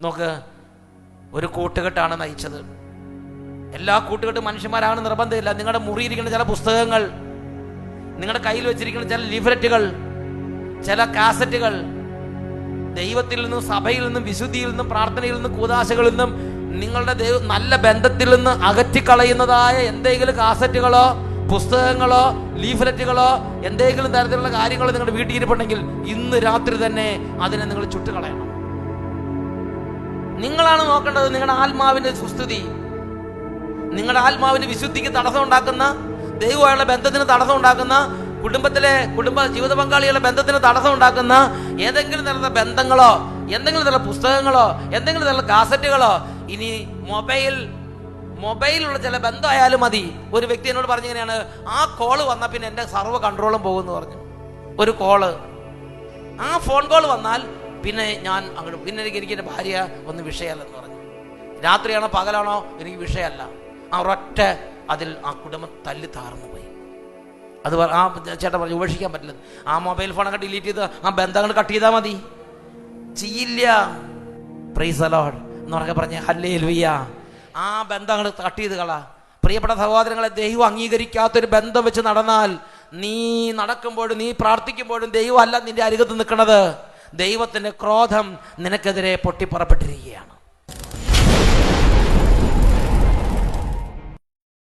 നോക്ക്, ഒരു കൂട്ടുകെട്ടാണ് നയിച്ചത്. എല്ലാ കൂട്ടുകെട്ടും മനുഷ്യന്മാരാണ് നിർബന്ധമില്ല. നിങ്ങളുടെ മുറിയിരിക്കുന്ന ചില പുസ്തകങ്ങൾ, നിങ്ങളുടെ കയ്യിൽ വെച്ചിരിക്കുന്ന ചില ലീഫ്ലെറ്റുകൾ, ചില കാസറ്റുകൾ, ദൈവത്തിൽ നിന്നും സഭയിൽ നിന്നും വിശുദ്ധിയിൽ നിന്നും പ്രാർത്ഥനയിൽ നിന്നും കൂദാശകളിൽ നിന്നും നിങ്ങളുടെ നല്ല ബന്ധത്തിൽ നിന്ന് അകറ്റിക്കളയുന്നതായ എന്തെങ്കിലും കാസറ്റുകളോ പുസ്തകങ്ങളോ ലീഫ്ലെറ്റുകളോ എന്തെങ്കിലും തരത്തിലുള്ള കാര്യങ്ങൾ നിങ്ങളുടെ വീട്ടിൽ ഇരിപ്പുണ്ടെങ്കിൽ ഇന്ന് രാത്രി തന്നെ അതിനെ നിങ്ങൾ ചുട്ടുകളയണം. നിങ്ങളാണ് നോക്കേണ്ടത് നിങ്ങളുടെ ആത്മാവിന്റെ സുസ്ഥിതി, നിങ്ങളുടെ ആത്മാവിന്റെ വിശുദ്ധിക്ക് തടസ്സം ഉണ്ടാക്കുന്ന, ദൈവമായുള്ള ബന്ധത്തിന് തടസ്സം ഉണ്ടാക്കുന്ന, കുടുംബ ജീവിത പങ്കാളികളുടെ ബന്ധത്തിന് തടസ്സം ഉണ്ടാക്കുന്ന ഏതെങ്കിലും തരത്തിലുള്ള ബന്ധങ്ങളോ എന്തെങ്കിലും തരത്തിലുള്ള പുസ്തകങ്ങളോ എന്തെങ്കിലും തരത്തിലുള്ള കാസറ്റുകളോ, ഇനി മൊബൈലുള്ള ചില ബന്ധമായാലും മതി. ഒരു വ്യക്തി എന്നോട് പറഞ്ഞിങ്ങനെയാണ്, ആ കോള് വന്നാൽ പിന്നെ എൻ്റെ സർവ്വ കൺട്രോളും പോകുമെന്ന് പറഞ്ഞു. ഒരു കോള്, ആ ഫോൺ കോൾ വന്നാൽ പിന്നെ ഞാൻ അങ്ങോട്ട്, പിന്നെ എനിക്ക് എൻ്റെ ഭാര്യ ഒന്നും വിഷയമല്ലെന്ന് പറഞ്ഞു. രാത്രിയാണോ പകലാണോ എനിക്ക് വിഷയമല്ല. ആ ഒരൊറ്റ അതിൽ ആ കുടുംബം തല്ലി താർന്നു പോയി. അത് ആ ചേട്ടൻ പറഞ്ഞു ഉപേക്ഷിക്കാൻ പറ്റില്ല. ആ മൊബൈൽ ഫോണൊക്കെ ഡിലീറ്റ് ചെയ്ത് ആ ബന്ധങ്ങൾ കട്ട് ചെയ്താൽ മതി. ചെയ്യില്ല. പ്രൈസ് ദി ലോർഡ് എന്നൊക്കെ പറഞ്ഞ് ഹല്ലേലൂയ. ആ ബന്ധങ്ങൾ കട്ട് ചെയ്ത് കളാ. പ്രിയപ്പെട്ട സഹോദരങ്ങളെ, ദൈവം അംഗീകരിക്കാത്തൊരു ബന്ധം വെച്ച് നടന്നാൽ നീ നടക്കുമ്പോഴും നീ പ്രാർത്ഥിക്കുമ്പോഴും ദൈവം അല്ല നിന്റെ അരികത്ത് നിൽക്കുന്നത്. ദൈവത്തിന്റെ ക്രോധം നിനക്കെതിരെ പൊട്ടിപ്പുറപ്പെട്ടിരിക്കുകയാണ്.